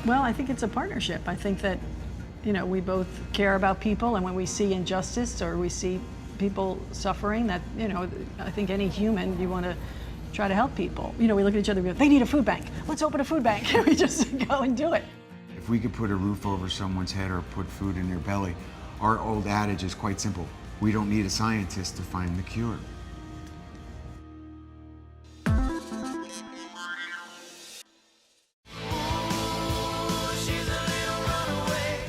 Well, I think it's a partnership. I think that, we both care about people, and when we see injustice or we see people suffering, that, I think any human, you want to try to help people. We look at each other and go, they need a food bank. Let's open a food bank. And we just go and do it. If we could put a roof over someone's head or put food in their belly, our old adage is quite simple. We don't need a scientist to find the cure.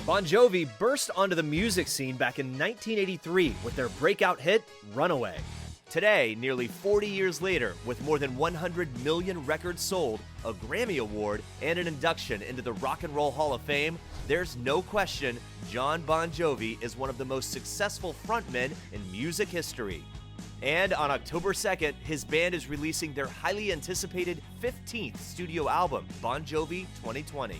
Bon Jovi burst onto the music scene back in 1983 with their breakout hit, Runaway. Today, nearly 40 years later, with more than 100 million records sold, a Grammy Award, and an induction into the Rock and Roll Hall of Fame, there's no question Jon Bon Jovi is one of the most successful frontmen in music history. And on October 2nd, his band is releasing their highly anticipated 15th studio album, Bon Jovi 2020.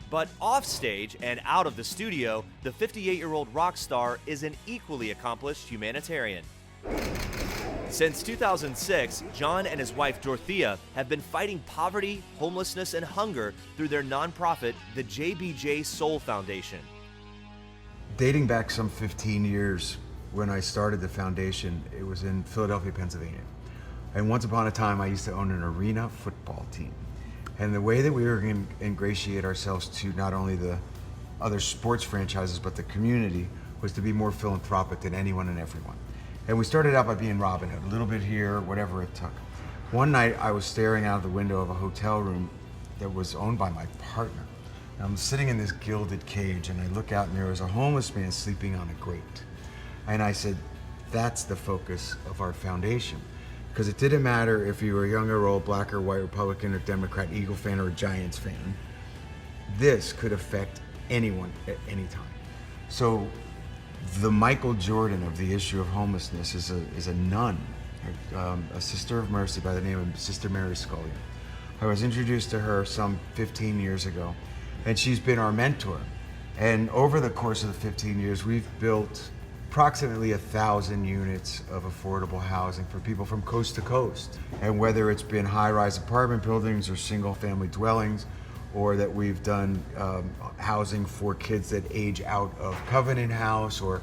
But offstage and out of the studio, the 58-year-old rock star is an equally accomplished humanitarian. Since 2006, Jon and his wife Dorothea have been fighting poverty, homelessness, and hunger through their nonprofit, the JBJ Soul Foundation. Dating back some 15 years, when I started the foundation, it was in Philadelphia, Pennsylvania. And once upon a time, I used to own an arena football team. And the way that we were going to ingratiate ourselves to not only the other sports franchises, but the community, was to be more philanthropic than anyone and everyone. And we started out by being Robin Hood, a little bit here, whatever it took. One night, I was staring out of the window of a hotel room that was owned by my partner. And I'm sitting in this gilded cage, and I look out, and there was a homeless man sleeping on a grate. And I said, that's the focus of our foundation. Because it didn't matter if you were young or old, black or white, Republican or Democrat, Eagle fan or a Giants fan. This could affect anyone at any time. So the Michael Jordan of the issue of homelessness is a nun, a sister of mercy by the name of Sister Mary Scullion. I was introduced to her some 15 years ago, and she's been our mentor. And over the course of the 15 years, we've built approximately 1,000 units of affordable housing for people from coast to coast. And whether it's been high-rise apartment buildings or single-family dwellings, or that we've done housing for kids that age out of Covenant House, or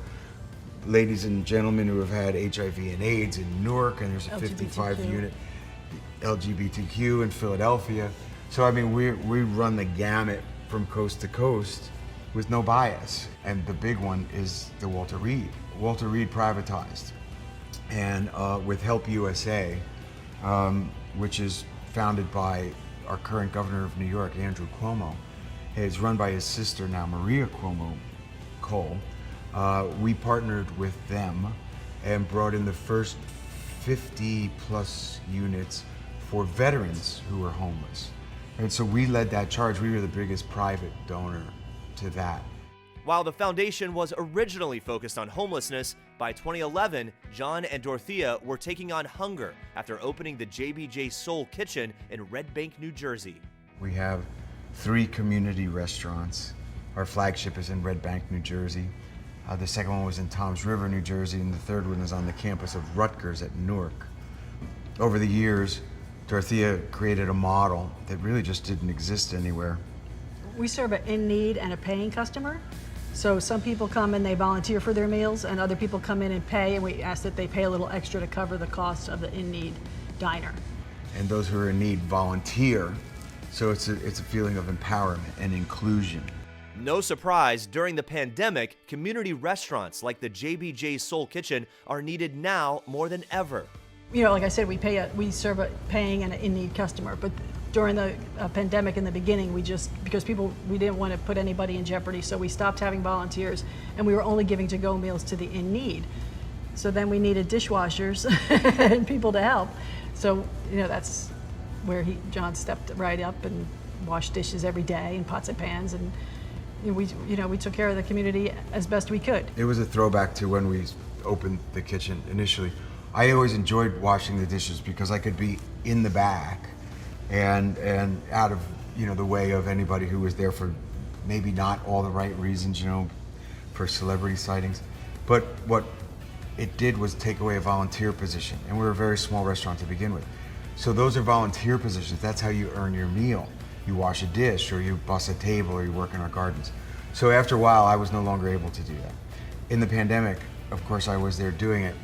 ladies and gentlemen who have had HIV and AIDS in Newark, and there's a 55-unit LGBTQ in Philadelphia. So I mean, we run the gamut from coast to coast with no bias. And the big one is the Walter Reed. Walter Reed privatized. And with Help USA, which is founded by our current governor of New York, Andrew Cuomo, is run by his sister now, Maria Cuomo Cole. We partnered with them and brought in the first 50 plus units for veterans who were homeless. And so we led that charge. We were the biggest private donor to that. While the foundation was originally focused on homelessness, by 2011, Jon and Dorothea were taking on hunger after opening the JBJ Soul Kitchen in Red Bank, New Jersey. We have 3 community restaurants. Our flagship is in Red Bank, New Jersey. The second one was in Toms River, New Jersey, and the third one is on the campus of Rutgers at Newark. Over the years, Dorothea created a model that really just didn't exist anywhere. We serve an in-need and a paying customer. So some people come and they volunteer for their meals, and other people come in and pay, and we ask that they pay a little extra to cover the cost of the in-need diner. And those who are in need volunteer, so it's a feeling of empowerment and inclusion. No surprise, during the pandemic, community restaurants like the JBJ Soul Kitchen are needed now more than ever. Like I said, we serve a paying and an in-need customer, but during the pandemic in the beginning, we didn't want to put anybody in jeopardy, so we stopped having volunteers, and we were only giving to-go meals to the in-need. So then we needed dishwashers and people to help. So, that's where Jon stepped right up and washed dishes every day in pots and pans, and we took care of the community as best we could. It was a throwback to when we opened the kitchen initially. I always enjoyed washing the dishes because I could be in the back and out of the way of anybody who was there for maybe not all the right reasons, for celebrity sightings. But what it did was take away a volunteer position, and we were a very small restaurant to begin with. So those are volunteer positions. That's how you earn your meal. You wash a dish, or you bus a table, or you work in our gardens. So after a while, I was no longer able to do that. In the pandemic, of course, I was there doing it,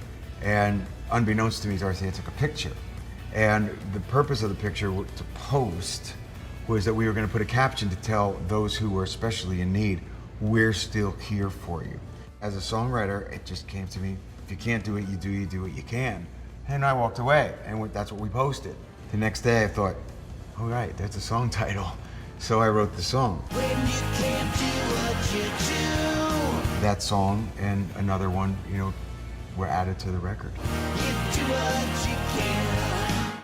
and unbeknownst to me, Dorothea took a picture. And the purpose of the picture to post was that we were going to put a caption to tell those who were especially in need, we're still here for you. As a songwriter, it just came to me, if you can't do what you do what you can. And I walked away, and that's what we posted. The next day I thought, all right, that's a song title. So I wrote the song. When you can't do what you do. That song and another one, were added to the record. You do what you can.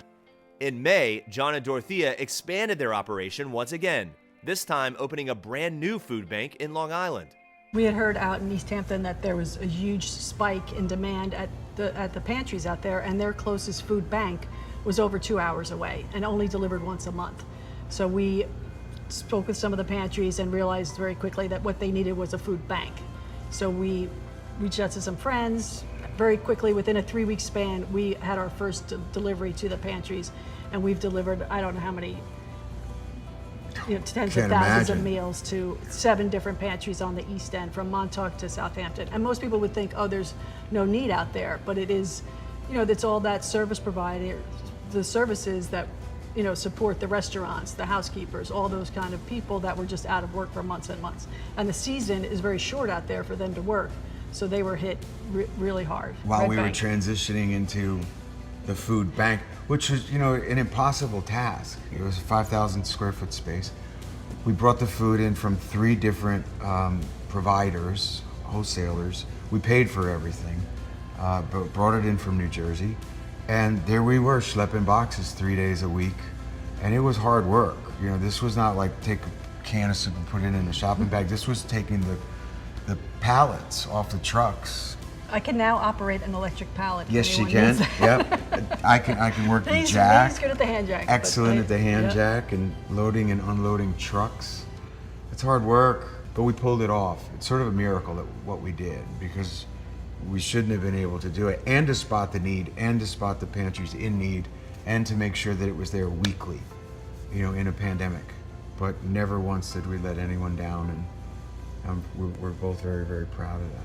In May, Jon and Dorothea expanded their operation once again, this time opening a brand new food bank in Long Island. We had heard out in East Hampton that there was a huge spike in demand at the pantries out there, and their closest food bank was over 2 hours away and only delivered once a month. So we spoke with some of the pantries and realized very quickly that what they needed was a food bank. So we reached out to some friends. Very quickly, within a 3-week span, we had our first delivery to the pantries, and we've delivered, I don't know how many, tens of thousands of meals to 7 different pantries on the East End, from Montauk to Southampton. And most people would think, oh, there's no need out there, but it is, it's all that service provider, the services that, support the restaurants, the housekeepers, all those kind of people that were just out of work for months and months. And the season is very short out there for them to work, so they were hit really hard. While we were transitioning into the food bank, which was, an impossible task. It was a 5,000 square foot space. We brought the food in from 3 different providers, wholesalers. We paid for everything, but brought it in from New Jersey. And there we were, schlepping boxes 3 days a week. And it was hard work. This was not like take a can of soup and put it in a shopping bag. This was taking the pallets off the trucks. I can now operate an electric pallet. Yes, she can. Yep. I can work the jack. He's good at the hand jack. Excellent at the hand jack and loading and unloading trucks. It's hard work, but we pulled it off. It's sort of a miracle that what we did, because we shouldn't have been able to do it, and to spot the need, and to spot the pantries in need, and to make sure that it was there weekly, in a pandemic. But never once did we let anyone down, and we're both very, very proud of that.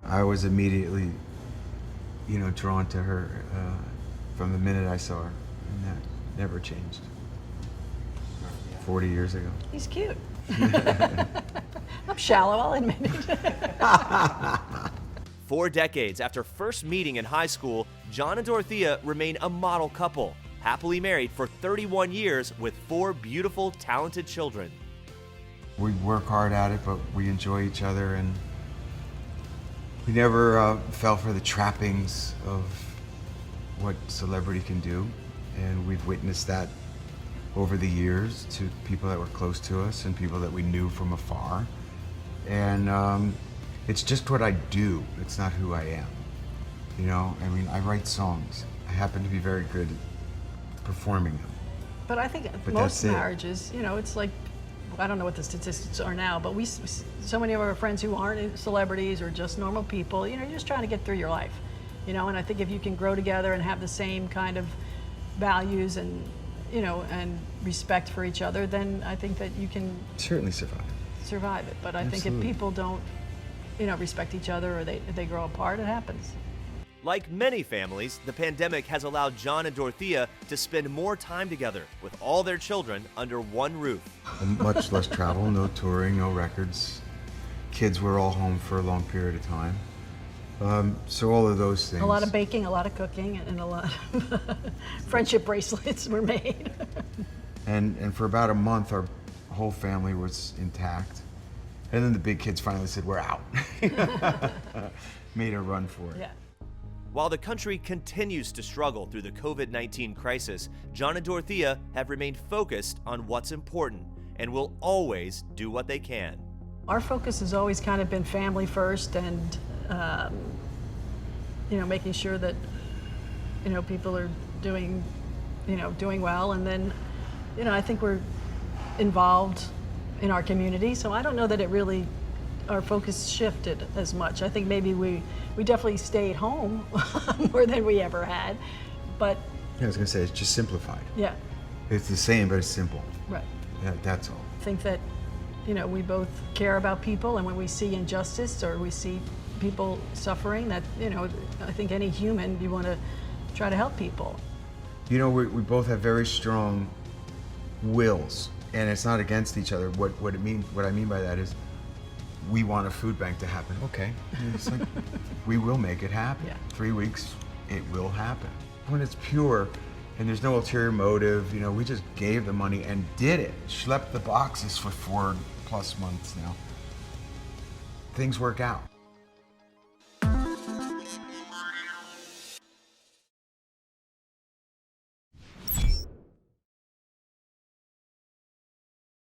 I was immediately, drawn to her from the minute I saw her, and that never changed. 40 years ago. He's cute. I'm shallow, I'll admit it. 4 decades after first meeting in high school, Jon and Dorothea remain a model couple, happily married for 31 years with 4 beautiful, talented children. We work hard at it, but we enjoy each other, and we never fell for the trappings of what celebrity can do, and we've witnessed that over the years to people that were close to us and people that we knew from afar. And it's just what I do. It's not who I am. I write songs. I happen to be very good at performing them. But I think most marriages, it's like, I don't know what the statistics are now, but so many of our friends who aren't celebrities or just normal people, you're just trying to get through your life, and I think if you can grow together and have the same kind of values and, and respect for each other, then I think that you can certainly survive it. But I think if people don't, respect each other, or they grow apart, it happens. Like many families, the pandemic has allowed Jon and Dorothea to spend more time together with all their children under one roof. Much less travel, no touring, no records. Kids were all home for a long period of time. So all of those things. A lot of baking, a lot of cooking, and a lot of friendship bracelets were made. And for about a month, our whole family was intact. And then the big kids finally said, we're out. Made a run for it. Yeah. While the country continues to struggle through the COVID-19 crisis, Jon and Dorothea have remained focused on what's important and will always do what they can. Our focus has always kind of been family first, and making sure that people are doing well, and then I think we're involved in our community. So I don't know that it really, our focus shifted as much. I think maybe we definitely stayed home more than we ever had, but Yeah, I was gonna say, it's just simplified. yeah, It's the same, but it's simple. right. Yeah, that's all. I think that, we both care about people, and when we see injustice or we see people suffering, that, I think any human, you want to try to help people. We both have very strong wills, and it's not against each other. What I mean by that is, we want a food bank to happen. Okay, it's like, we will make it happen. Yeah. 3 weeks, it will happen. When it's pure and there's no ulterior motive, we just gave the money and did it. Schlepped the boxes for 4+ months now. Things work out.